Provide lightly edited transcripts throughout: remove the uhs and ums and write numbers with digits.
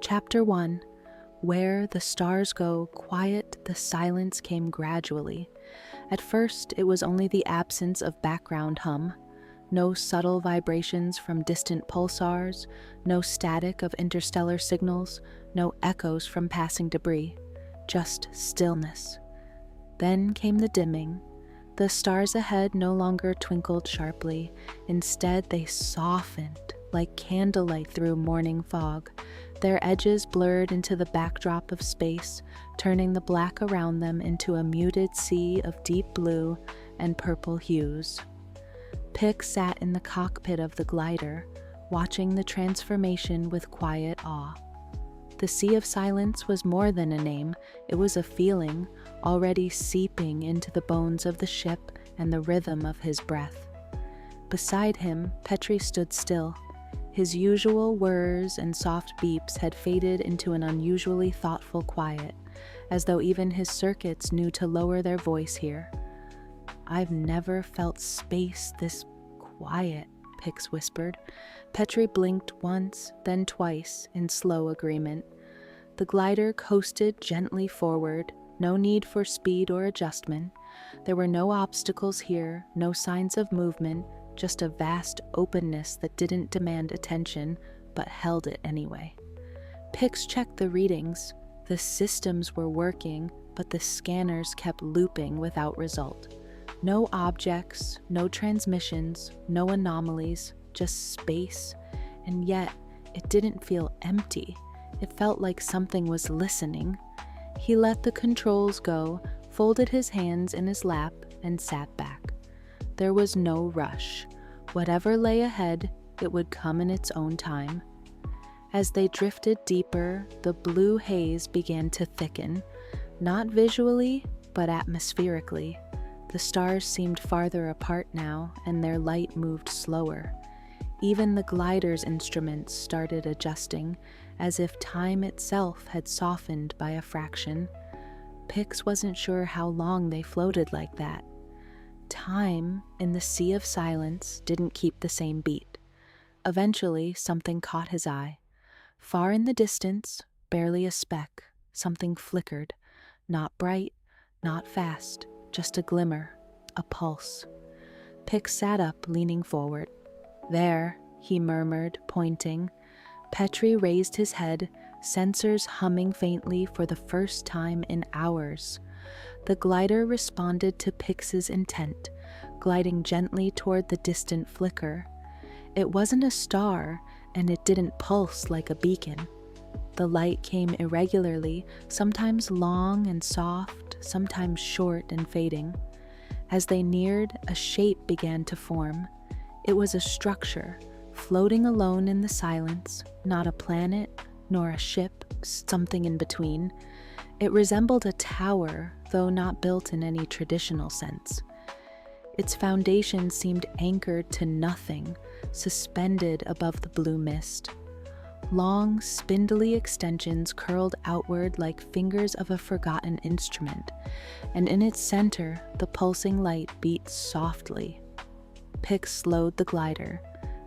Chapter 1. Where the stars go quiet, the silence came gradually. At first, it was only the absence of background hum. No subtle vibrations from distant pulsars, no static of interstellar signals, no echoes from passing debris. Just stillness. Then came the dimming. The stars ahead no longer twinkled sharply. Instead, they softened like candlelight through morning fog. Their edges blurred into the backdrop of space, turning the black around them into a muted sea of deep blue and purple hues. Pick sat in the cockpit of the glider, watching the transformation with quiet awe. The Sea of Silence was more than a name, it was a feeling, already seeping into the bones of the ship and the rhythm of his breath. Beside him, Petri stood still. His usual whirs and soft beeps had faded into an unusually thoughtful quiet, as though even his circuits knew to lower their voice here. "I've never felt space this quiet," Pix whispered. Petri blinked once, then twice, in slow agreement. The glider coasted gently forward, no need for speed or adjustment. There were no obstacles here, no signs of movement, just a vast openness that didn't demand attention, but held it anyway. Pix checked the readings. The systems were working, but the scanners kept looping without result. No objects, no transmissions, no anomalies, just space, and yet it didn't feel empty. It felt like something was listening. He let the controls go, folded his hands in his lap, and sat back. There was no rush. Whatever lay ahead, it would come in its own time. As they drifted deeper, the blue haze began to thicken, not visually, but atmospherically. The stars seemed farther apart now, and their light moved slower. Even the glider's instruments started adjusting, as if time itself had softened by a fraction. Pix wasn't sure how long they floated like that. Time, in the Sea of Silence, didn't keep the same beat. Eventually, something caught his eye. Far in the distance, barely a speck, something flickered. Not bright, not fast, just a glimmer, a pulse. Pix sat up, leaning forward. "There," he murmured, pointing. Petri raised his head, sensors humming faintly for the first time in hours. The glider responded to Pix's intent, gliding gently toward the distant flicker. It wasn't a star, and it didn't pulse like a beacon. The light came irregularly, sometimes long and soft, sometimes short and fading. As they neared, a shape began to form. It was a structure, floating alone in the silence, not a planet, nor a ship, something in between. It resembled a tower, though not built in any traditional sense. Its foundation seemed anchored to nothing, suspended above the blue mist. Long, spindly extensions curled outward like fingers of a forgotten instrument, and in its center, the pulsing light beat softly. Pix slowed the glider.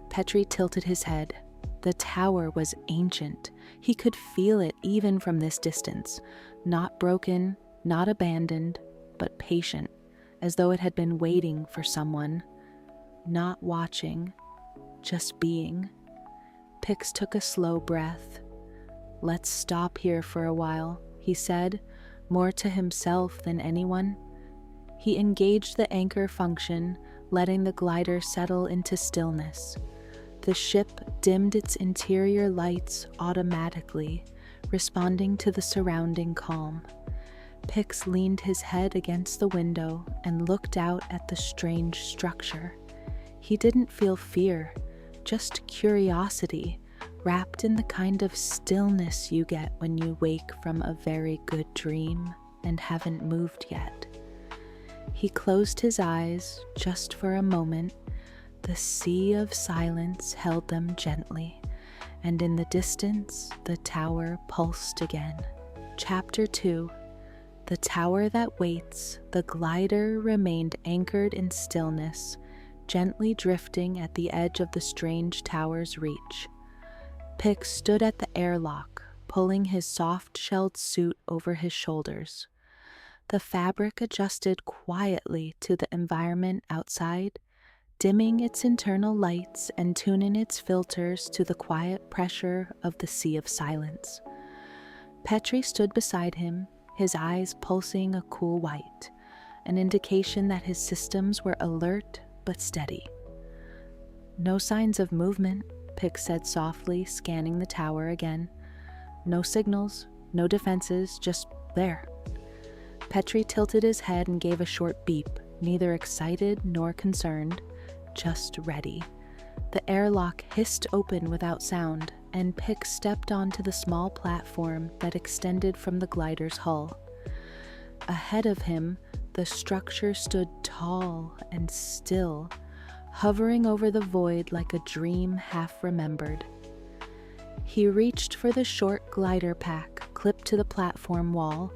Petri tilted his head. The tower was ancient. He could feel it even from this distance. Not broken, not abandoned, but patient, as though it had been waiting for someone. Not watching, just being. Pix took a slow breath. "Let's stop here for a while," he said, more to himself than anyone. He engaged the anchor function, letting the glider settle into stillness. The ship dimmed its interior lights automatically, responding to the surrounding calm. Pix leaned his head against the window and looked out at the strange structure. He didn't feel fear, just curiosity, wrapped in the kind of stillness you get when you wake from a very good dream and haven't moved yet. He closed his eyes just for a moment. The Sea of Silence held them gently, and in the distance, the tower pulsed again. Chapter 2. The Tower That Waits. The glider remained anchored in stillness, gently drifting at the edge of the strange tower's reach. Pix stood at the airlock, pulling his soft-shelled suit over his shoulders. The fabric adjusted quietly to the environment outside, dimming its internal lights and tuning its filters to the quiet pressure of the sea of silence. Petri stood beside him, his eyes pulsing a cool white, an indication that his systems were alert but steady. "No signs of movement," Pix said softly, scanning the tower again. "No signals, no defenses, just there." Petri tilted his head and gave a short beep, neither excited nor concerned, just ready. The airlock hissed open without sound, and Pix stepped onto the small platform that extended from the glider's hull. Ahead of him, the structure stood tall and still, hovering over the void like a dream half remembered. He reached for the short glider pack clipped to the platform wall,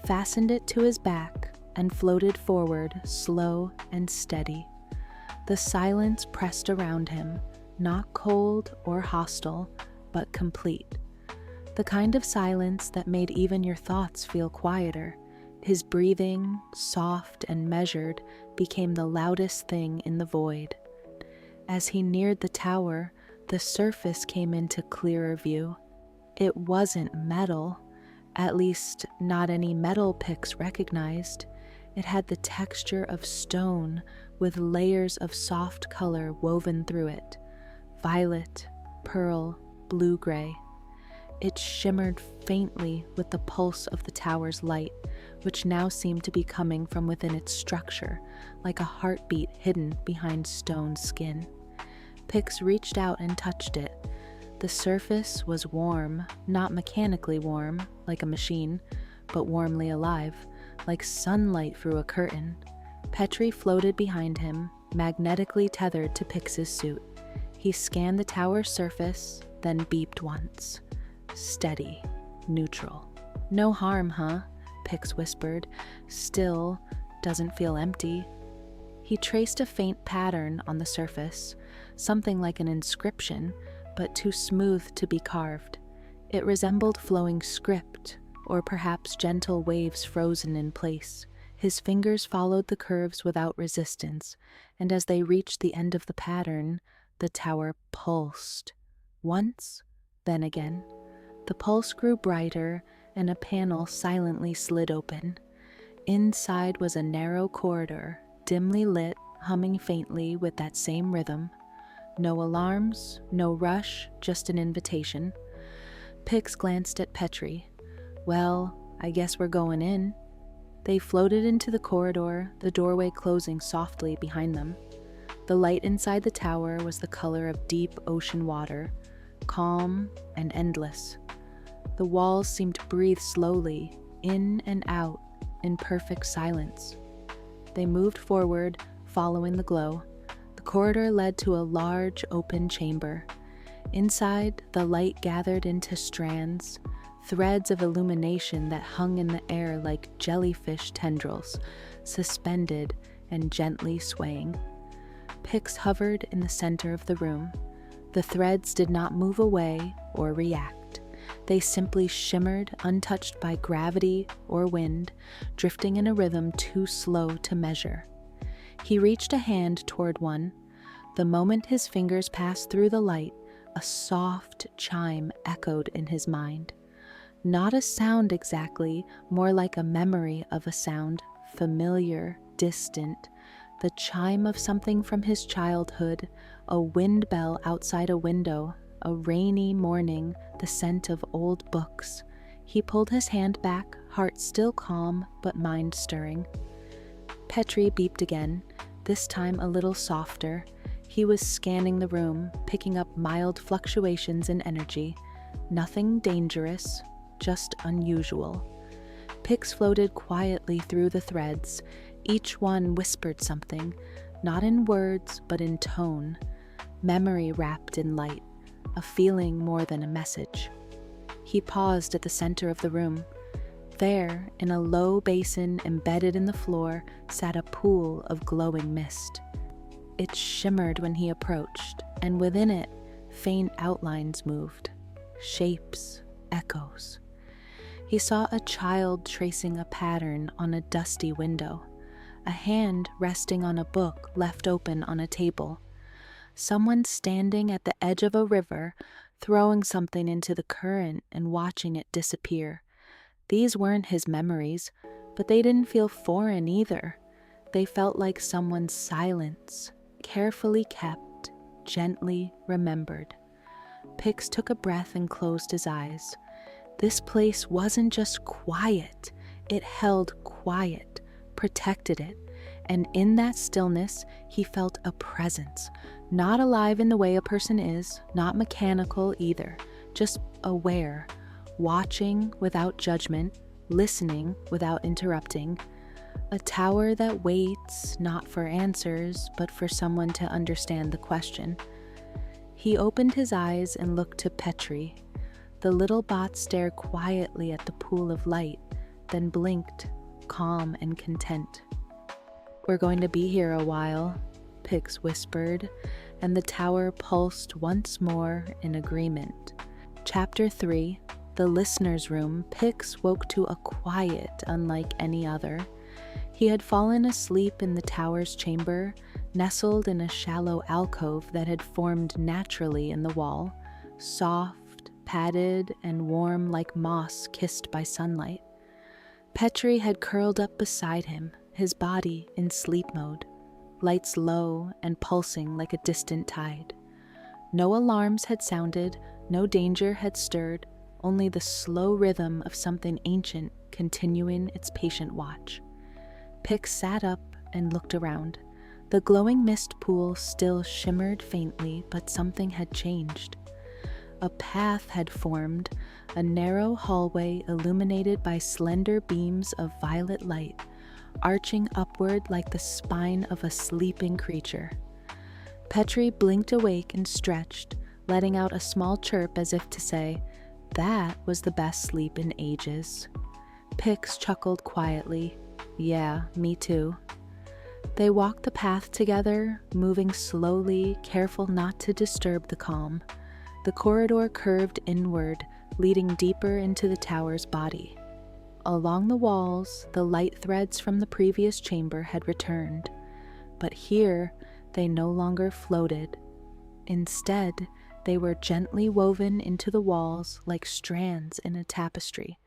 fastened it to his back, and floated forward, slow and steady. The silence pressed around him, not cold or hostile, but complete. The kind of silence that made even your thoughts feel quieter. His breathing, soft and measured, became the loudest thing in the void. As he neared the tower, the surface came into clearer view. It wasn't metal, at least not any metal Pix recognized. It had the texture of stone with layers of soft color woven through it. Violet, pearl, blue-gray. It shimmered faintly with the pulse of the tower's light, which now seemed to be coming from within its structure, like a heartbeat hidden behind stone skin. Pix reached out and touched it. The surface was warm, not mechanically warm, like a machine, but warmly alive, like sunlight through a curtain. Petri floated behind him, magnetically tethered to Pix's suit. He scanned the tower's surface, then beeped once. Steady, neutral. "No harm, huh?" Pix whispered. "Still, doesn't feel empty." He traced a faint pattern on the surface, something like an inscription, but too smooth to be carved. It resembled flowing script, or perhaps gentle waves frozen in place. His fingers followed the curves without resistance, and as they reached the end of the pattern, the tower pulsed. Once, then again. The pulse grew brighter, and a panel silently slid open. Inside was a narrow corridor, dimly lit, humming faintly with that same rhythm. No alarms, no rush, just an invitation. Pix glanced at Petri. "Well, I guess we're going in." They floated into the corridor, the doorway closing softly behind them. The light inside the tower was the color of deep ocean water, calm and endless. The walls seemed to breathe slowly, in and out, in perfect silence. They moved forward, following the glow. The corridor led to a large, open chamber. Inside, the light gathered into strands, threads of illumination that hung in the air like jellyfish tendrils, suspended and gently swaying. Pix hovered in the center of the room. The threads did not move away or react. They simply shimmered, untouched by gravity or wind, drifting in a rhythm too slow to measure. He reached a hand toward one. The moment his fingers passed through the light, a soft chime echoed in his mind. Not a sound exactly, more like a memory of a sound, familiar, distant, the chime of something from his childhood, a wind bell outside a window, a rainy morning, the scent of old books. He pulled his hand back, heart still calm, but mind stirring. Petri beeped again, this time a little softer. He was scanning the room, picking up mild fluctuations in energy. Nothing dangerous, just unusual. Pix floated quietly through the threads. Each one whispered something, not in words, but in tone. Memory wrapped in light, a feeling more than a message. He paused at the center of the room. There, in a low basin embedded in the floor, sat a pool of glowing mist. It shimmered when he approached, and within it, faint outlines moved. Shapes, echoes. He saw a child tracing a pattern on a dusty window, a hand resting on a book left open on a table, someone standing at the edge of a river, throwing something into the current and watching it disappear. These weren't his memories, but they didn't feel foreign either. They felt like someone's silence, carefully kept, gently remembered. Pix took a breath and closed his eyes. This place wasn't just quiet, it held quiet, protected it, and in that stillness he felt a presence, not alive in the way a person is, not mechanical either, just aware, watching without judgment, listening without interrupting. A tower that waits not for answers, but for someone to understand the question. He opened his eyes and looked to Petri. The little bot stared quietly at the pool of light, then blinked, calm and content. "We're going to be here a while," Pix whispered, and the tower pulsed once more in agreement. Chapter 3, The Listener's Room. Pix woke to a quiet unlike any other. He had fallen asleep in the tower's chamber, nestled in a shallow alcove that had formed naturally in the wall, soft, padded, and warm like moss kissed by sunlight. Petri had curled up beside him, his body in sleep mode, lights low and pulsing like a distant tide. No alarms had sounded, no danger had stirred, only the slow rhythm of something ancient continuing its patient watch. Pix sat up and looked around. The glowing mist pool still shimmered faintly, but something had changed. A path had formed, a narrow hallway illuminated by slender beams of violet light, arching upward like the spine of a sleeping creature. Petri blinked awake and stretched, letting out a small chirp as if to say, "That was the best sleep in ages." Pix chuckled quietly. "Yeah, me too." They walked the path together, moving slowly, careful not to disturb the calm. The corridor curved inward, leading deeper into the tower's body. Along the walls, the light threads from the previous chamber had returned, but here they no longer floated. Instead, they were gently woven into the walls like strands in a tapestry,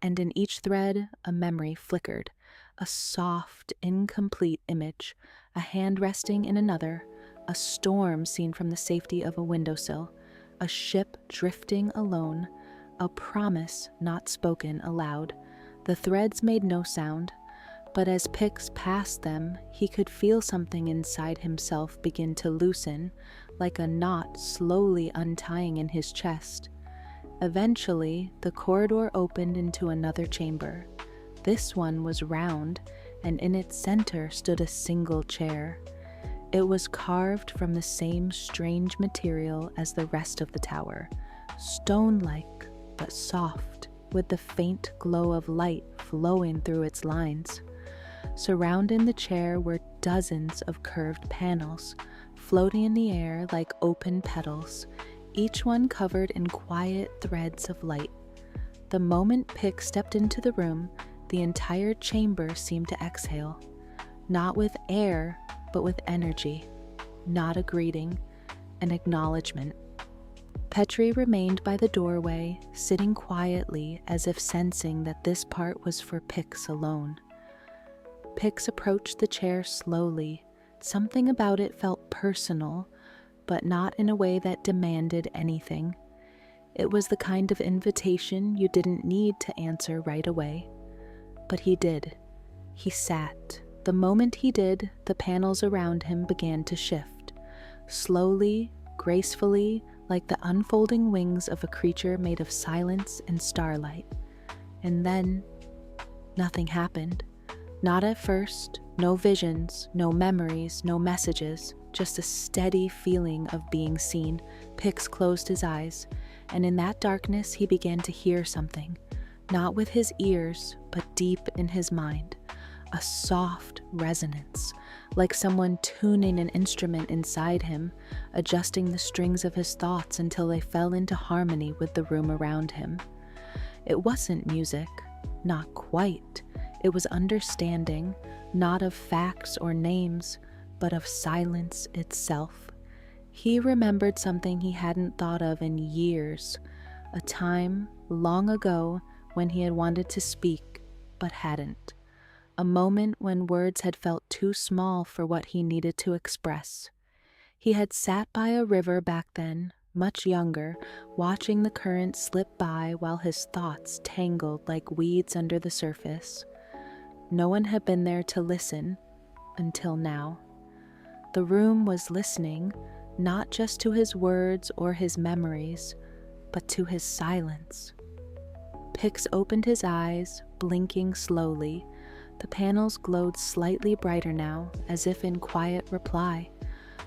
and in each thread a memory flickered, a soft, incomplete image, a hand resting in another, a storm seen from the safety of a windowsill, a ship drifting alone, a promise not spoken aloud. The threads made no sound, but as Pix passed them, he could feel something inside himself begin to loosen, like a knot slowly untying in his chest. Eventually, the corridor opened into another chamber. This one was round, and in its center stood a single chair. It was carved from the same strange material as the rest of the tower, stone-like but soft, with the faint glow of light flowing through its lines. Surrounding the chair were dozens of curved panels, floating in the air like open petals, each one covered in quiet threads of light. The moment Pix stepped into the room, the entire chamber seemed to exhale, not with air, but with energy, not a greeting, an acknowledgement. Petri remained by the doorway, sitting quietly as if sensing that this part was for Pix alone. Pix approached the chair slowly. Something about it felt personal, but not in a way that demanded anything. It was the kind of invitation you didn't need to answer right away. But he did. He sat. The moment he did, the panels around him began to shift, slowly, gracefully, like the unfolding wings of a creature made of silence and starlight. And then, nothing happened. Not at first, no visions, no memories, no messages, just a steady feeling of being seen. Pix closed his eyes, and in that darkness he began to hear something, not with his ears, but deep in his mind. A soft resonance, like someone tuning an instrument inside him, adjusting the strings of his thoughts until they fell into harmony with the room around him. It wasn't music, not quite. It was understanding, not of facts or names, but of silence itself. He remembered something he hadn't thought of in years, a time long ago when he had wanted to speak but hadn't, a moment when words had felt too small for what he needed to express. He had sat by a river back then, much younger, watching the current slip by while his thoughts tangled like weeds under the surface. No one had been there to listen until now. The room was listening, not just to his words or his memories, but to his silence. Pix opened his eyes, blinking slowly. The panels glowed slightly brighter now, as if in quiet reply.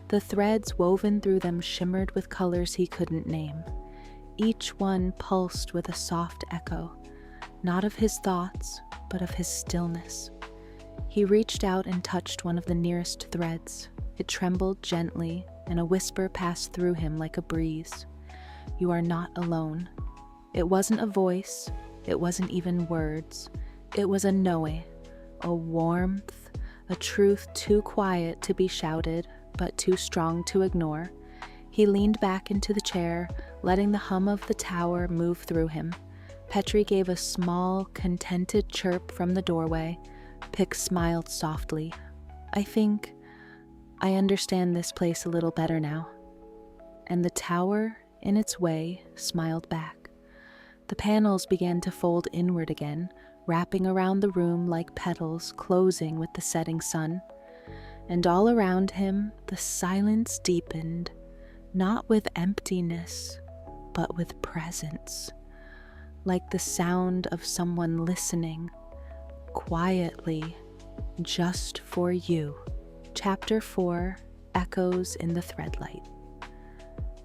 The threads woven through them shimmered with colors he couldn't name. Each one pulsed with a soft echo, not of his thoughts, but of his stillness. He reached out and touched one of the nearest threads. It trembled gently, and a whisper passed through him like a breeze. "You are not alone." It wasn't a voice, it wasn't even words. It was a knowing, a warmth, a truth too quiet to be shouted, but too strong to ignore. He leaned back into the chair, letting the hum of the tower move through him. Petri gave a small, contented chirp from the doorway. Pix smiled softly. I understand this place a little better now." And the tower, in its way, smiled back. The panels began to fold inward again, wrapping around the room like petals closing with the setting sun. And all around him, the silence deepened, not with emptiness, but with presence, like the sound of someone listening, quietly, just for you. Chapter 4, Echoes in the Threadlight.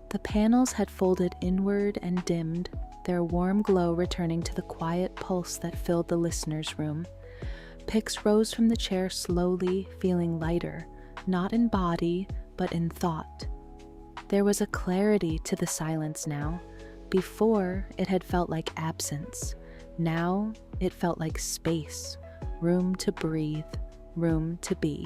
The panels had folded inward and dimmed, their warm glow returning to the quiet pulse that filled the listener's room. Pix rose from the chair slowly, feeling lighter, not in body, but in thought. There was a clarity to the silence now. Before, it had felt like absence. Now, it felt like space, room to breathe, room to be.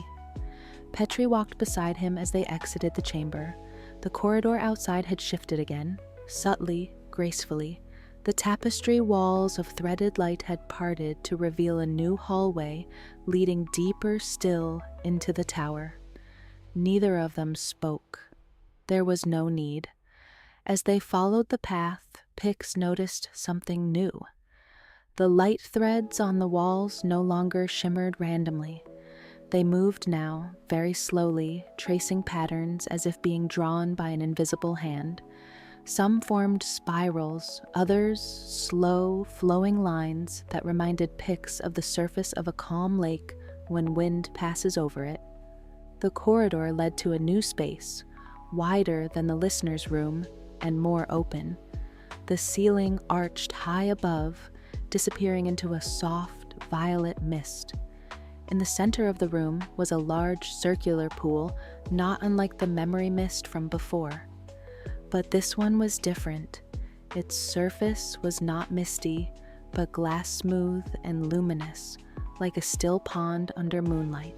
Petri walked beside him as they exited the chamber. The corridor outside had shifted again, subtly, gracefully. The tapestry walls of threaded light had parted to reveal a new hallway leading deeper still into the tower. Neither of them spoke. There was no need. As they followed the path, Pix noticed something new. The light threads on the walls no longer shimmered randomly. They moved now, very slowly, tracing patterns as if being drawn by an invisible hand. Some formed spirals, others slow, flowing lines that reminded Pix of the surface of a calm lake when wind passes over it. The corridor led to a new space, wider than the listener's room and more open. The ceiling arched high above, disappearing into a soft, violet mist. In the center of the room was a large circular pool, not unlike the memory mist from before. But this one was different. Its surface was not misty, but glass smooth and luminous, like a still pond under moonlight.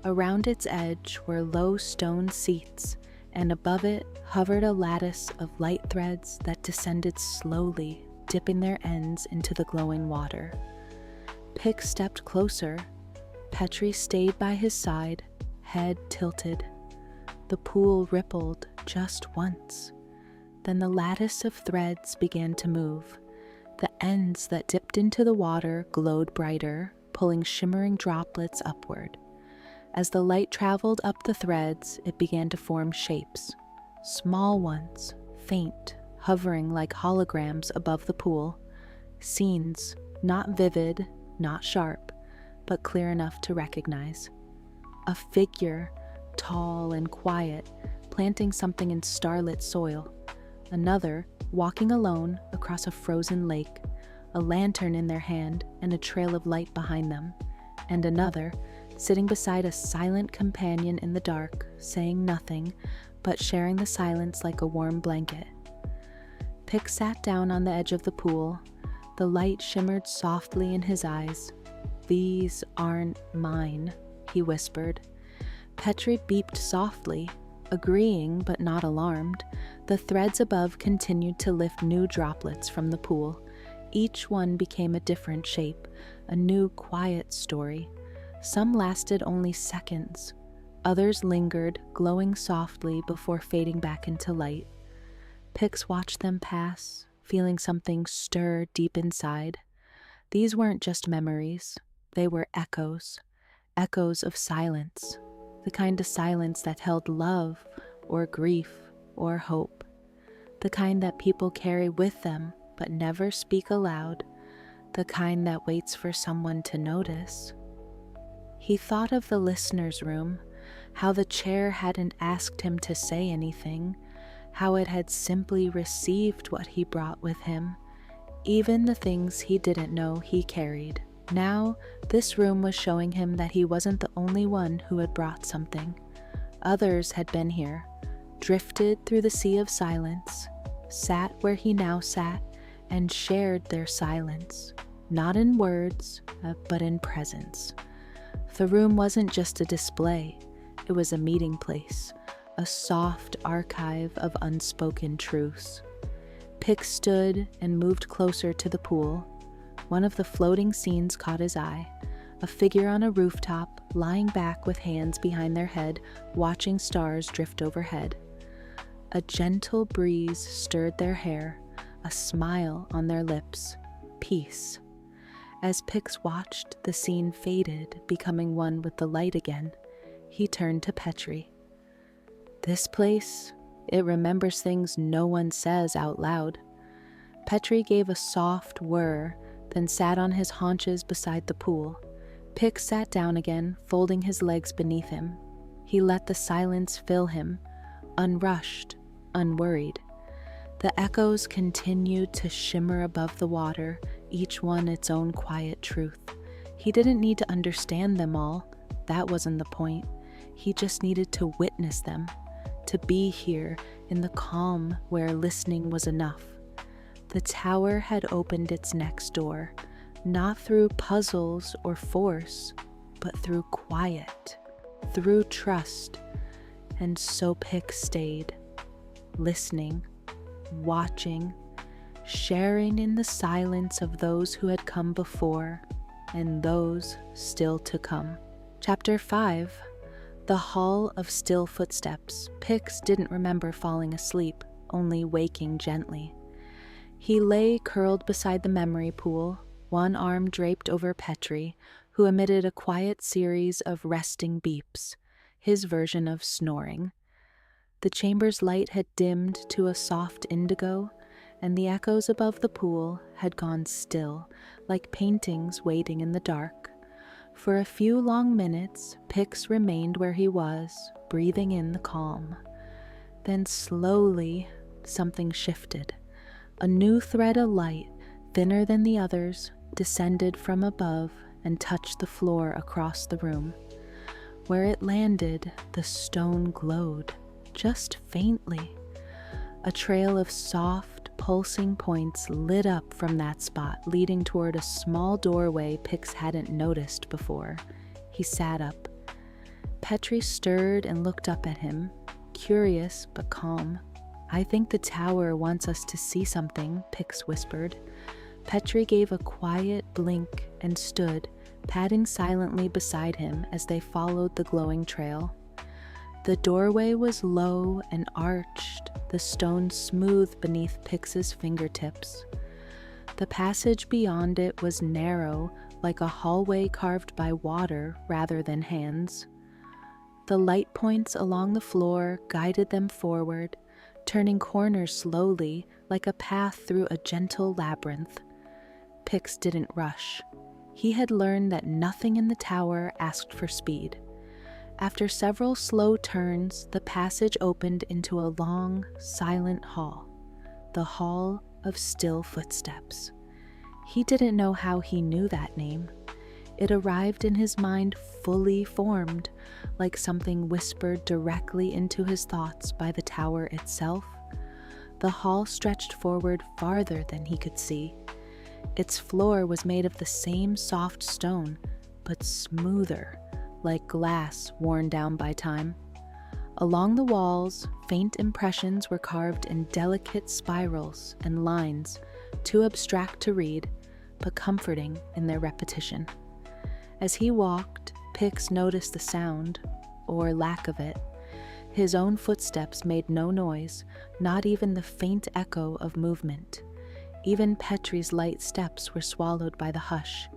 Around its edge were low stone seats, and above it hovered a lattice of light threads that descended slowly, dipping their ends into the glowing water. Pix stepped closer. Petri stayed by his side, head tilted. The pool rippled just once. Then the lattice of threads began to move. The ends that dipped into the water glowed brighter, pulling shimmering droplets upward. As the light traveled up the threads, it began to form shapes. Small ones, faint, hovering like holograms above the pool. Scenes, not vivid, not sharp, but clear enough to recognize. A figure, tall and quiet, planting something in starlit soil. Another, walking alone across a frozen lake, a lantern in their hand and a trail of light behind them. And another, sitting beside a silent companion in the dark, saying nothing, but sharing the silence like a warm blanket. Pix sat down on the edge of the pool. The light shimmered softly in his eyes. "These aren't mine," he whispered. Petri beeped softly, agreeing but not alarmed. The threads above continued to lift new droplets from the pool. Each one became a different shape, a new quiet story. Some lasted only seconds. Others lingered, glowing softly before fading back into light. Pix watched them pass, feeling something stir deep inside. These weren't just memories. They were echoes. Echoes of silence. The kind of silence that held love, or grief, or hope. The kind that people carry with them, but never speak aloud. The kind that waits for someone to notice. He thought of the listener's room, how the chair hadn't asked him to say anything, how it had simply received what he brought with him, even the things he didn't know he carried. Now, this room was showing him that he wasn't the only one who had brought something. Others had been here, drifted through the sea of silence, sat where he now sat, and shared their silence, not in words, but in presence. The room wasn't just a display, it was a meeting place, a soft archive of unspoken truths. Pix stood and moved closer to the pool. One of the floating scenes caught his eye, a figure on a rooftop, lying back with hands behind their head, watching stars drift overhead. A gentle breeze stirred their hair, a smile on their lips, peace. As Pix watched, the scene faded, becoming one with the light again. He turned to Petri. "This place, it remembers things no one says out loud." Petri gave a soft whir, then sat on his haunches beside the pool. Pix sat down again, folding his legs beneath him. He let the silence fill him, unrushed, unworried. The echoes continued to shimmer above the water, each one its own quiet truth. He didn't need to understand them all. That wasn't the point. He just needed to witness them, to be here in the calm where listening was enough. The tower had opened its next door, not through puzzles or force, but through quiet, through trust. And so Pix stayed, listening, watching, sharing in the silence of those who had come before and those still to come. Chapter 5. The Hall of Still Footsteps. Pix didn't remember falling asleep, only waking gently. He lay curled beside the memory pool, one arm draped over Petri, who emitted a quiet series of resting beeps, his version of snoring. The chamber's light had dimmed to a soft indigo, and the echoes above the pool had gone still, like paintings waiting in the dark. For a few long minutes, Pix remained where he was, breathing in the calm. Then slowly, something shifted. A new thread of light, thinner than the others, descended from above and touched the floor across the room. Where it landed, the stone glowed, just faintly. A trail of soft, pulsing points lit up from that spot, leading toward a small doorway Pix hadn't noticed before. He sat up. Petri stirred and looked up at him, curious but calm. "I think the tower wants us to see something," Pix whispered. Petri gave a quiet blink and stood, padding silently beside him as they followed the glowing trail. The doorway was low and arched, the stone smooth beneath Pix's fingertips. The passage beyond it was narrow, like a hallway carved by water rather than hands. The light points along the floor guided them forward, turning corners slowly, like a path through a gentle labyrinth. Pix didn't rush. He had learned that nothing in the tower asked for speed. After several slow turns, the passage opened into a long, silent hall, the Hall of Still Footsteps. He didn't know how he knew that name. It arrived in his mind fully formed, like something whispered directly into his thoughts by the tower itself. The hall stretched forward farther than he could see. Its floor was made of the same soft stone, but smoother, like glass worn down by time. Along the walls, faint impressions were carved in delicate spirals and lines, too abstract to read, but comforting in their repetition. As he walked, Pix noticed the sound, or lack of it. His own footsteps made no noise, not even the faint echo of movement. Even Petrie's light steps were swallowed by the hush.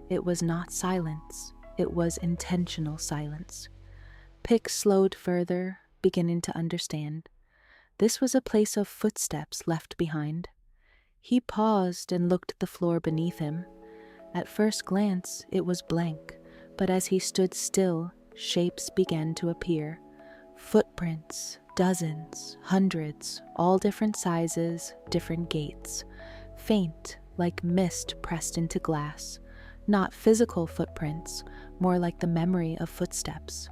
It was not silence, it was intentional silence. Pix slowed further, beginning to understand. This was a place of footsteps left behind. He paused and looked at the floor beneath him. At first glance, it was blank, but as he stood still, shapes began to appear. Footprints, dozens, hundreds, all different sizes, different gaits. Faint, like mist pressed into glass. Not physical footprints, more like the memory of footsteps.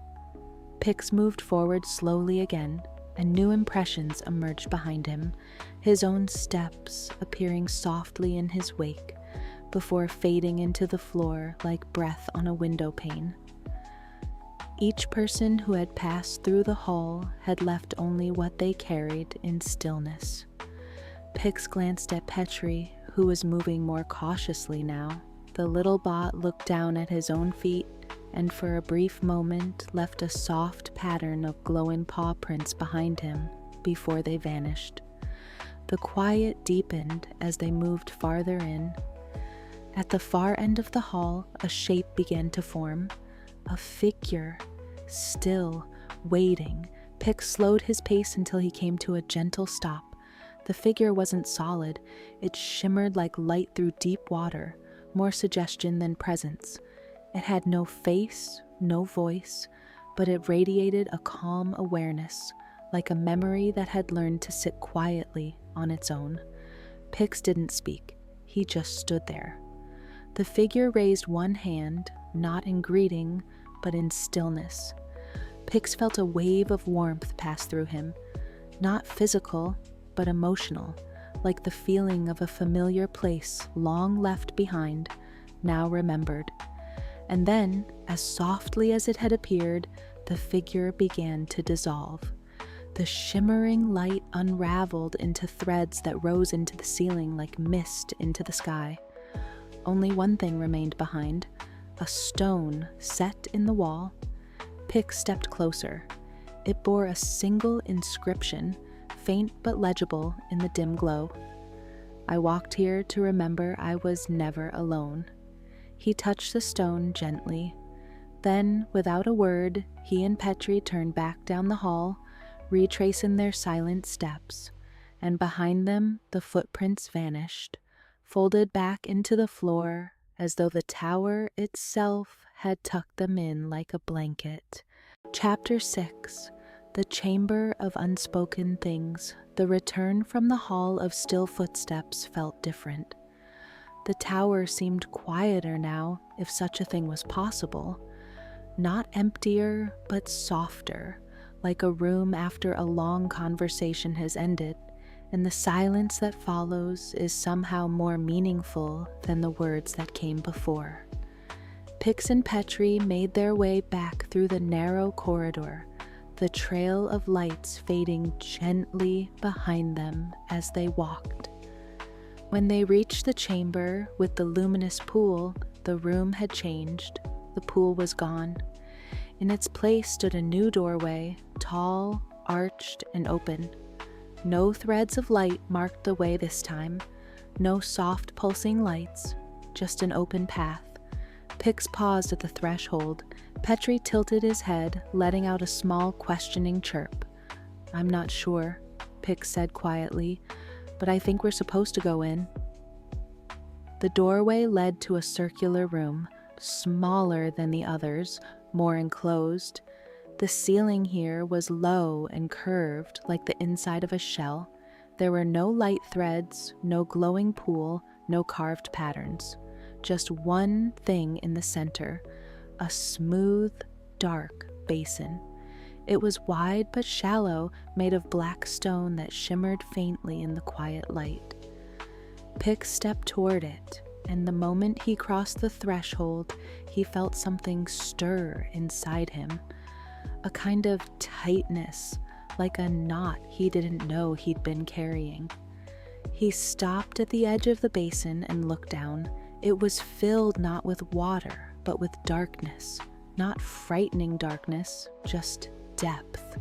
Pix moved forward slowly again, and new impressions emerged behind him, his own steps appearing softly in his wake, before fading into the floor like breath on a window pane. Each person who had passed through the hall had left only what they carried in stillness. Pix glanced at Petrie, who was moving more cautiously now. The little bot looked down at his own feet and for a brief moment left a soft pattern of glowing paw prints behind him before they vanished. The quiet deepened as they moved farther in. At the far end of the hall, a shape began to form. A figure, still, waiting. Pix slowed his pace until he came to a gentle stop. The figure wasn't solid. It shimmered like light through deep water, more suggestion than presence. It had no face, no voice, but it radiated a calm awareness, like a memory that had learned to sit quietly on its own. Pix didn't speak. He just stood there. The figure raised one hand, not in greeting, but in stillness. Pix felt a wave of warmth pass through him, not physical, but emotional, like the feeling of a familiar place long left behind, now remembered. And then, as softly as it had appeared, the figure began to dissolve. The shimmering light unraveled into threads that rose into the ceiling like mist into the sky. Only one thing remained behind, a stone set in the wall. Pix stepped closer. It bore a single inscription, faint but legible in the dim glow. "I walked here to remember I was never alone." He touched the stone gently. Then, without a word, he and Petrie turned back down the hall, retracing their silent steps, and behind them the footprints vanished, folded back into the floor as though the tower itself had tucked them in like a blanket. Chapter 6. The Chamber of Unspoken Things. The return from the Hall of Still Footsteps felt different. The tower seemed quieter now, if such a thing was possible. Not emptier, but softer, like a room after a long conversation has ended, and the silence that follows is somehow more meaningful than the words that came before. Pix and Petrie made their way back through the narrow corridor, the trail of lights fading gently behind them as they walked. When they reached the chamber with the luminous pool, the room had changed. The pool was gone. In its place stood a new doorway, tall, arched, and open. No threads of light marked the way this time, no soft pulsing lights, just an open path. Pix paused at the threshold. Petrie tilted his head, letting out a small questioning chirp. "I'm not sure," Pix said quietly, "but I think we're supposed to go in." The doorway led to a circular room, smaller than the others, more enclosed. The ceiling here was low and curved like the inside of a shell. There were no light threads, no glowing pool, no carved patterns. Just one thing in the center, a smooth, dark basin. It was wide but shallow, made of black stone that shimmered faintly in the quiet light. Pix stepped toward it, and the moment he crossed the threshold, he felt something stir inside him. A kind of tightness, like a knot he didn't know he'd been carrying. He stopped at the edge of the basin and looked down. It was filled not with water, but with darkness. Not frightening darkness, just depth.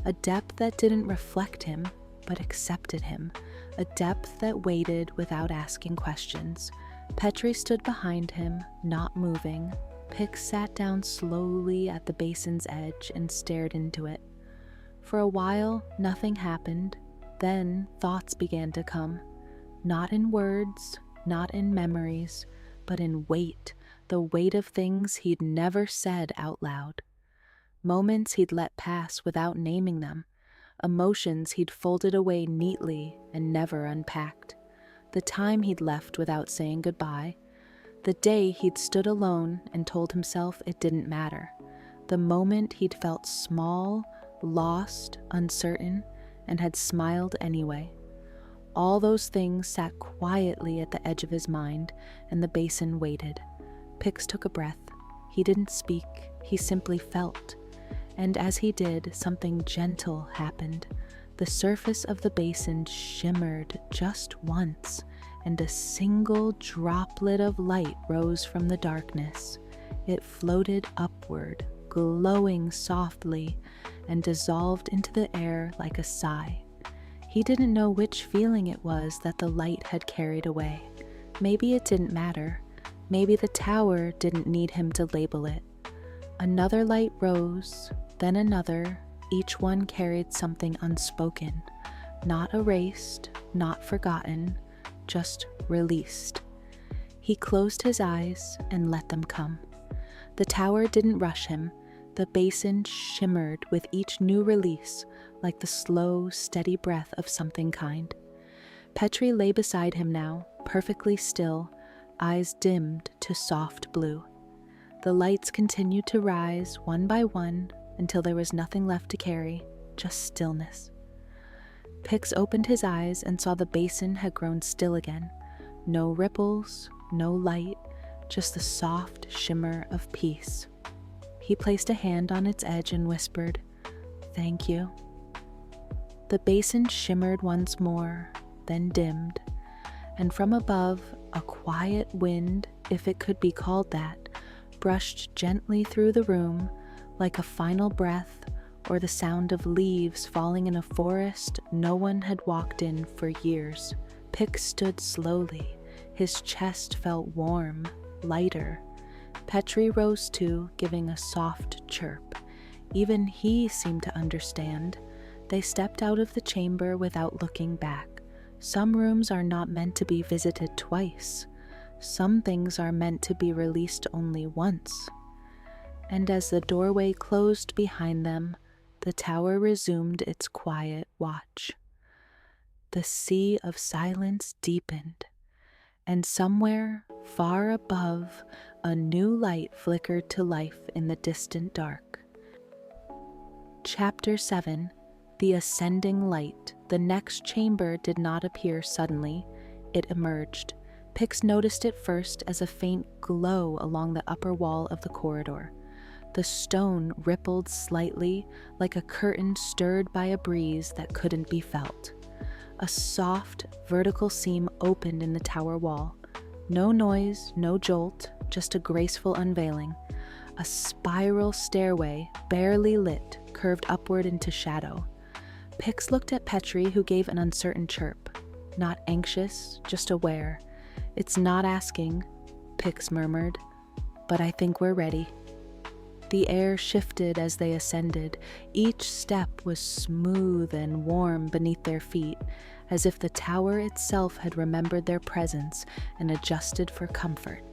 A depth that didn't reflect him, but accepted him. A depth that waited without asking questions. Petrie stood behind him, not moving. Pix sat down slowly at the basin's edge and stared into it. For a while, nothing happened. Then thoughts began to come. Not in words, not in memories, but in weight, the weight of things he'd never said out loud. Moments he'd let pass without naming them. Emotions he'd folded away neatly and never unpacked. The time he'd left without saying goodbye. The day he'd stood alone and told himself it didn't matter. The moment he'd felt small, lost, uncertain, and had smiled anyway. All those things sat quietly at the edge of his mind, and the basin waited. Pix took a breath. He didn't speak, he simply felt. And as he did, something gentle happened. The surface of the basin shimmered just once, and a single droplet of light rose from the darkness. It floated upward, glowing softly, and dissolved into the air like a sigh. He didn't know which feeling it was that the light had carried away. Maybe it didn't matter. Maybe the tower didn't need him to label it. Another light rose, then another. Each one carried something unspoken, not erased, not forgotten, just released. He closed his eyes and let them come. The tower didn't rush him. The basin shimmered with each new release, like the slow, steady breath of something kind. Petrie lay beside him now, perfectly still, eyes dimmed to soft blue. The lights continued to rise one by one until there was nothing left to carry, just stillness. Pix opened his eyes and saw the basin had grown still again. No ripples, no light, just the soft shimmer of peace. He placed a hand on its edge and whispered, "Thank you." The basin shimmered once more, then dimmed, and from above, a quiet wind, if it could be called that, brushed gently through the room, like a final breath or the sound of leaves falling in a forest no one had walked in for years. Pix stood slowly. His chest felt warm, lighter. Petrie rose too, giving a soft chirp. Even he seemed to understand. They stepped out of the chamber without looking back. Some rooms are not meant to be visited twice. Some things are meant to be released only once. And as the doorway closed behind them, the tower resumed its quiet watch. The sea of silence deepened, and somewhere, far above, a new light flickered to life in the distant dark. Chapter 7. The Ascending Light. The next chamber did not appear suddenly. It emerged. Pix noticed it first as a faint glow along the upper wall of the corridor. The stone rippled slightly, like a curtain stirred by a breeze that couldn't be felt. A soft, vertical seam opened in the tower wall. No noise, no jolt, just a graceful unveiling. A spiral stairway, barely lit, curved upward into shadow. Pix looked at Petrie, who gave an uncertain chirp. Not anxious, just aware. "It's not asking," Pix murmured, "but I think we're ready." The air shifted as they ascended. Each step was smooth and warm beneath their feet, as if the tower itself had remembered their presence and adjusted for comfort.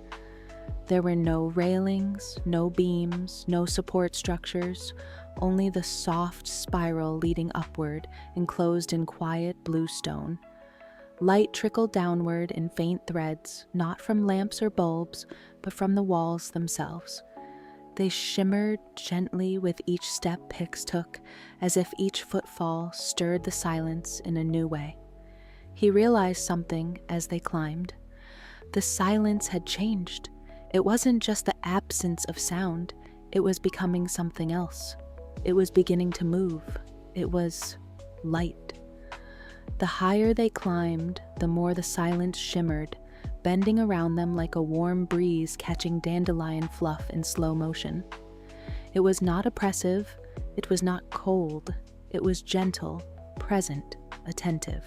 There were no railings, no beams, no support structures, only the soft spiral leading upward, enclosed in quiet blue stone. Light trickled downward in faint threads, not from lamps or bulbs, but from the walls themselves. They shimmered gently with each step Pix took, as if each footfall stirred the silence in a new way. He realized something as they climbed. The silence had changed. It wasn't just the absence of sound, it was becoming something else. It was beginning to move. It was light. The higher they climbed, the more the silence shimmered, bending around them like a warm breeze catching dandelion fluff in slow motion. It was not oppressive, it was not cold, it was gentle, present, attentive.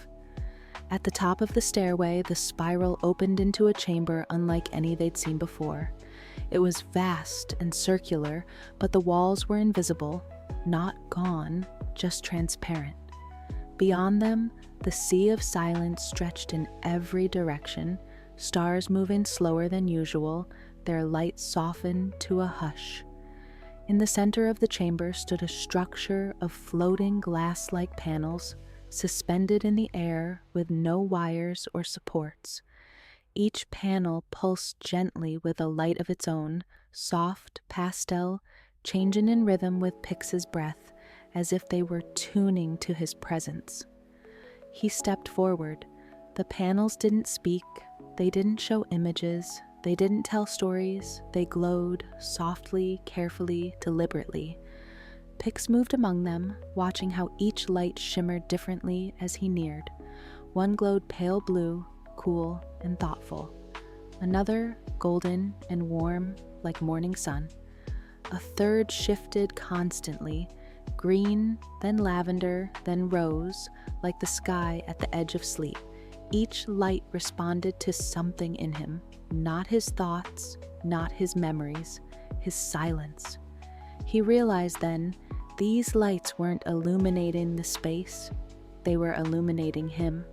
At the top of the stairway, the spiral opened into a chamber unlike any they'd seen before. It was vast and circular, but the walls were invisible, not gone, just transparent. Beyond them, the sea of silence stretched in every direction, stars moving slower than usual, their light softened to a hush. In the center of the chamber stood a structure of floating glass-like panels, suspended in the air with no wires or supports. Each panel pulsed gently with a light of its own, soft, pastel, changing in rhythm with Pix's breath, as if they were tuning to his presence. He stepped forward. The panels didn't speak, they didn't show images, they didn't tell stories, they glowed, softly, carefully, deliberately. Pix moved among them, watching how each light shimmered differently as he neared. One glowed pale blue, cool and thoughtful. Another, golden and warm like morning sun. A third shifted constantly, green, then lavender, then rose, like the sky at the edge of sleep. Each light responded to something in him, not his thoughts, not his memories, his silence. He realized then, these lights weren't illuminating the space, they were illuminating him.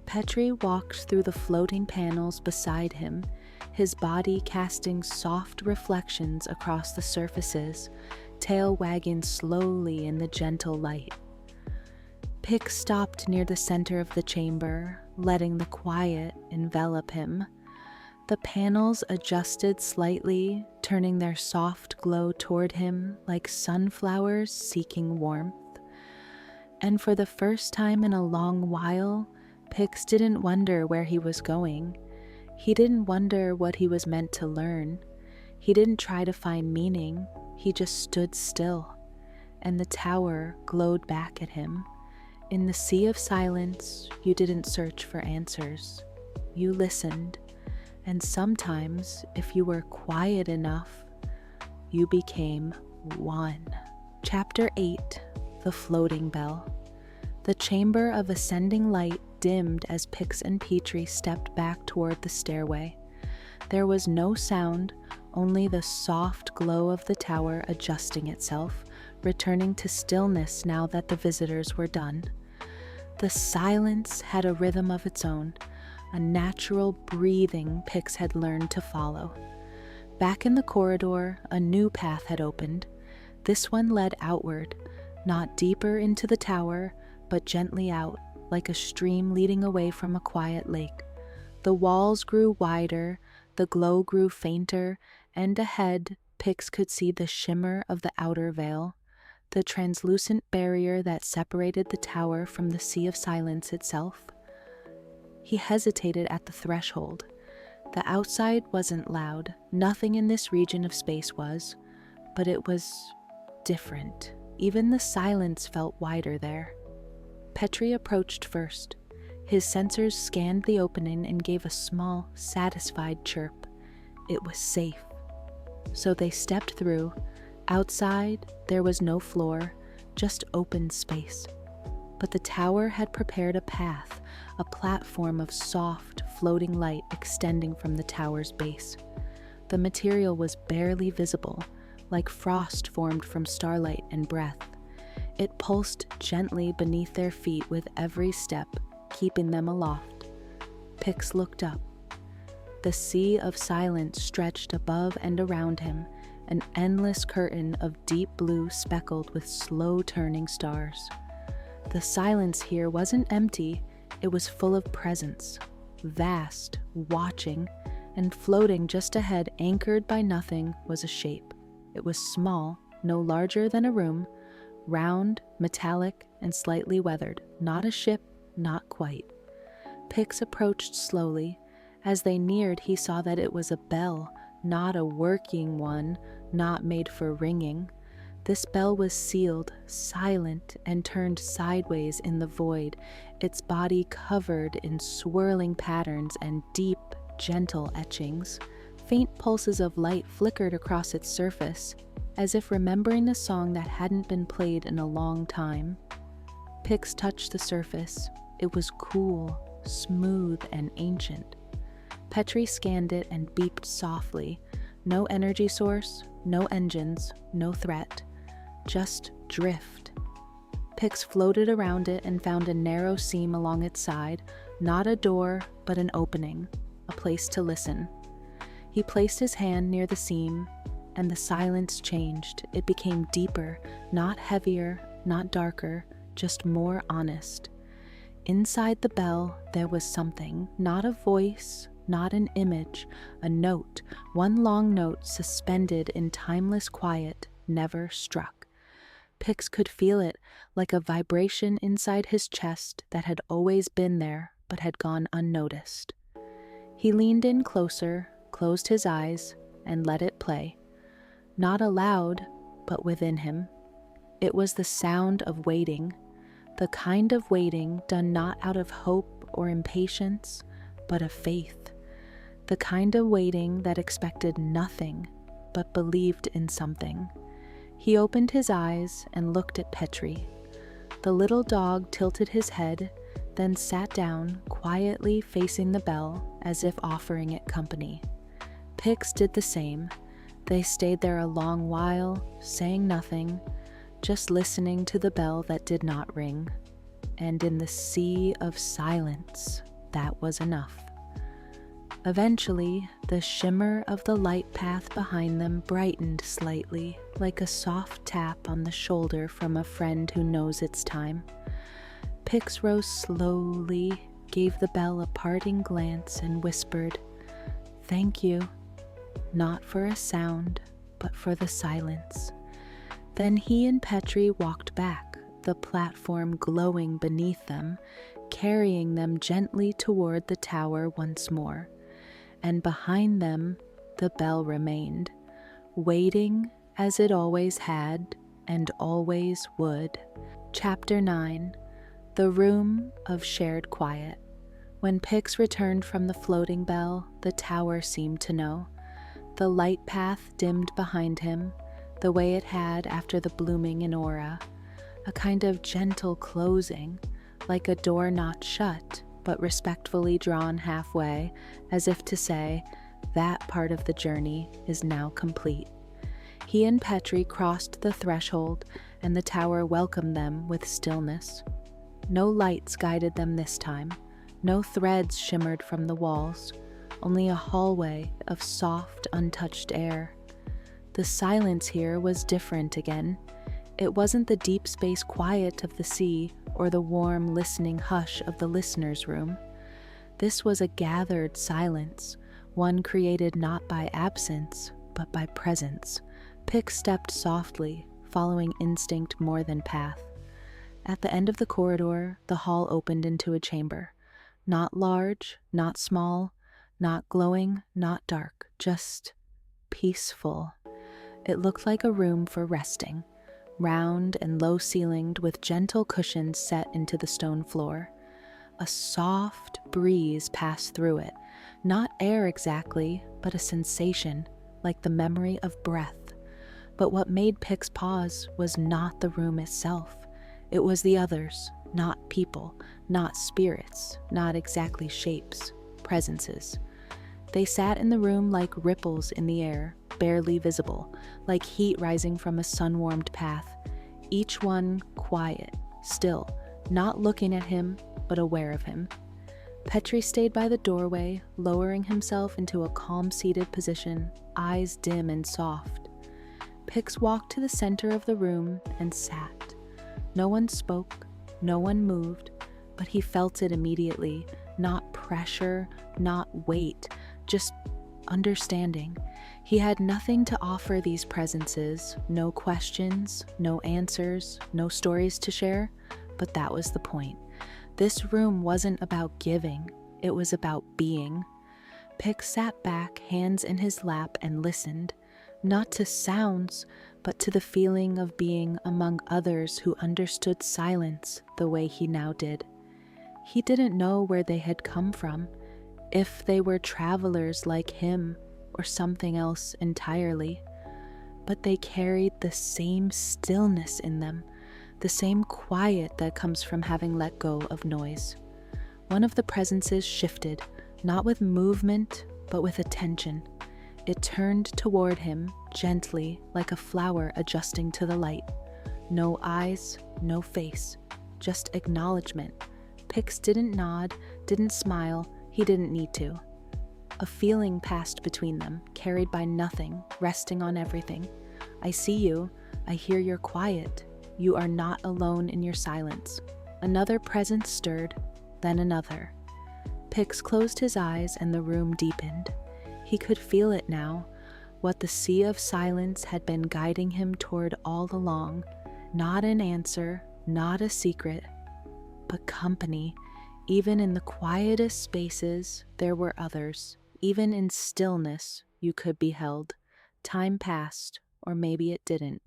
Petri walked through the floating panels beside him, his body casting soft reflections across the surfaces, tail wagging slowly in the gentle light. Pix stopped near the center of the chamber, letting the quiet envelop him. The panels adjusted slightly, turning their soft glow toward him like sunflowers seeking warmth. And for the first time in a long while, Pix didn't wonder where he was going. He didn't wonder what he was meant to learn. He didn't try to find meaning. He just stood still, and the tower glowed back at him. In the sea of silence, you didn't search for answers. You listened, and sometimes, if you were quiet enough, you became one. Chapter 8, The Floating Bell. The chamber of ascending light dimmed as Pix and Petrie stepped back toward the stairway. There was no sound, only the soft glow of the tower adjusting itself, returning to stillness now that the visitors were done. The silence had a rhythm of its own, a natural breathing Pix had learned to follow. Back in the corridor, a new path had opened. This one led outward, not deeper into the tower, but gently out, like a stream leading away from a quiet lake. The walls grew wider, the glow grew fainter, and ahead, Pix could see the shimmer of the outer veil, the translucent barrier that separated the tower from the sea of silence itself. He hesitated at the threshold. The outside wasn't loud, nothing in this region of space was, but it was different. Even the silence felt wider there. Petri approached first. His sensors scanned the opening and gave a small, satisfied chirp. It was safe. So they stepped through. Outside, there was no floor, just open space. But the tower had prepared a path, a platform of soft, floating light extending from the tower's base. The material was barely visible, like frost formed from starlight and breath. It pulsed gently beneath their feet with every step, keeping them aloft. Pix looked up. The sea of silence stretched above and around him, an endless curtain of deep blue speckled with slow-turning stars. The silence here wasn't empty, it was full of presence, vast, watching, and floating just ahead, anchored by nothing, was a shape. It was small, no larger than a room, round, metallic, and slightly weathered. Not a ship, not quite. Pix approached slowly. As they neared, he saw that it was a bell, not a working one, not made for ringing. This bell was sealed, silent, and turned sideways in the void, its body covered in swirling patterns and deep, gentle etchings. Faint pulses of light flickered across its surface, as if remembering a song that hadn't been played in a long time. Pix touched the surface. It was cool, smooth, and ancient. Petrie scanned it and beeped softly. No energy source, no engines, no threat. Just drift. Pix floated around it and found a narrow seam along its side, not a door, but an opening, a place to listen. He placed his hand near the seam, and the silence changed. It became deeper, not heavier, not darker, just more honest. Inside the bell, there was something, not a voice, not an image, a note, one long note suspended in timeless quiet, never struck. Pix could feel it, like a vibration inside his chest that had always been there but had gone unnoticed. He leaned in closer, closed his eyes, and let it play. Not aloud, but within him. It was the sound of waiting, the kind of waiting done not out of hope or impatience, but of faith. The kind of waiting that expected nothing, but believed in something. He opened his eyes and looked at Petrie. The little dog tilted his head, then sat down, quietly facing the bell as if offering it company. Pix did the same. They stayed there a long while, saying nothing, just listening to the bell that did not ring. And in the sea of silence, that was enough. Eventually, the shimmer of the light path behind them brightened slightly, like a soft tap on the shoulder from a friend who knows it's time. Pix rose slowly, gave the bell a parting glance, and whispered, "Thank you," not for a sound, but for the silence. Then he and Petrie walked back, the platform glowing beneath them, carrying them gently toward the tower once more. And behind them, the bell remained, waiting as it always had and always would. Chapter 9. The Room of Shared Quiet. When Pix returned from the floating bell, the tower seemed to know. The light path dimmed behind him, the way it had after the blooming in Aura, a kind of gentle closing, like a door not shut, but respectfully drawn halfway, as if to say, that part of the journey is now complete. He and Petrie crossed the threshold, and the tower welcomed them with stillness. No lights guided them this time, no threads shimmered from the walls, only a hallway of soft, untouched air. The silence here was different again. It wasn't the deep space quiet of the sea or the warm, listening hush of the listener's room. This was a gathered silence, one created not by absence, but by presence. Pix stepped softly, following instinct more than path. At the end of the corridor, the hall opened into a chamber. Not large, not small, not glowing, not dark, just peaceful. It looked like a room for resting, round and low-ceilinged with gentle cushions set into the stone floor. A soft breeze passed through it, not air exactly, but a sensation, like the memory of breath. But what made Pix pause was not the room itself. It was the others, not people, not spirits, not exactly shapes, presences. They sat in the room like ripples in the air, barely visible, like heat rising from a sun-warmed path, each one quiet, still, not looking at him, but aware of him. Petrie stayed by the doorway, lowering himself into a calm-seated position, eyes dim and soft. Pix walked to the center of the room and sat. No one spoke, no one moved, but he felt it immediately, not pressure, not weight, just understanding. He had nothing to offer these presences, no questions, no answers, no stories to share, but that was the point. This room wasn't about giving, it was about being. Pick sat back, hands in his lap, and listened, not to sounds, but to the feeling of being among others who understood silence the way he now did. He didn't know where they had come from, if they were travelers like him or something else entirely, but they carried the same stillness in them, the same quiet that comes from having let go of noise. One of the presences shifted, not with movement, but with attention. It turned toward him gently, like a flower adjusting to the light. No eyes, no face, just acknowledgement. Pix didn't nod, didn't smile, he didn't need to. A feeling passed between them, carried by nothing, resting on everything. I see you, I hear your quiet. You are not alone in your silence. Another presence stirred, then another. Pix closed his eyes and the room deepened. He could feel it now, what the sea of silence had been guiding him toward all along. Not an answer, not a secret, but company. Even in the quietest spaces, there were others. Even in stillness, you could be held. Time passed, or maybe it didn't.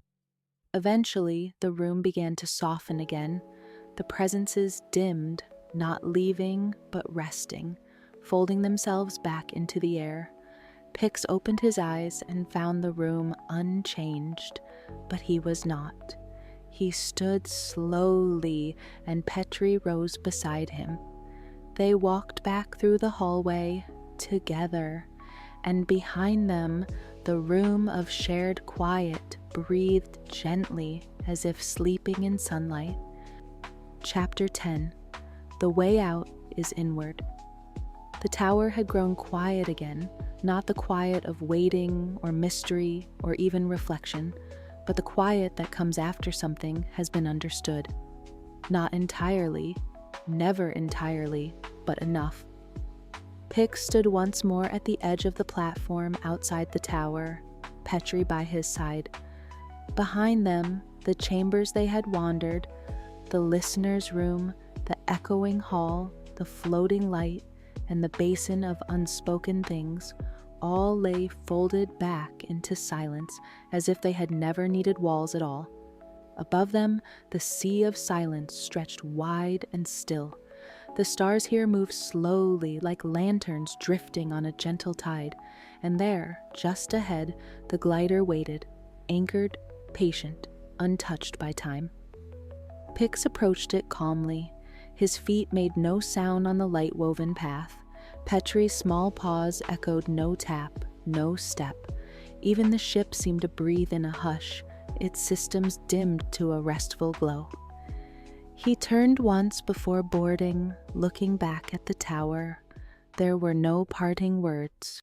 Eventually, the room began to soften again. The presences dimmed, not leaving, but resting, folding themselves back into the air. Pix opened his eyes and found the room unchanged, but he was not. He stood slowly, and Petri rose beside him. They walked back through the hallway together, and behind them, the room of shared quiet breathed gently as if sleeping in sunlight. Chapter 10. The way out is inward. The tower had grown quiet again, not the quiet of waiting or mystery or even reflection, but the quiet that comes after something has been understood. Not entirely, never entirely, but enough. Pix stood once more at the edge of the platform outside the tower, Petri by his side. Behind them, the chambers they had wandered, the listener's room, the echoing hall, the floating light, and the basin of unspoken things, all lay folded back into silence as if they had never needed walls at all. Above them, the sea of silence stretched wide and still. The stars here moved slowly, like lanterns drifting on a gentle tide, and there, just ahead, the glider waited, anchored, patient, untouched by time. Pix approached it calmly. His feet made no sound on the light-woven path. Petri's small paws echoed no tap, no step. Even the ship seemed to breathe in a hush, its systems dimmed to a restful glow. He turned once before boarding, looking back at the tower. There were no parting words.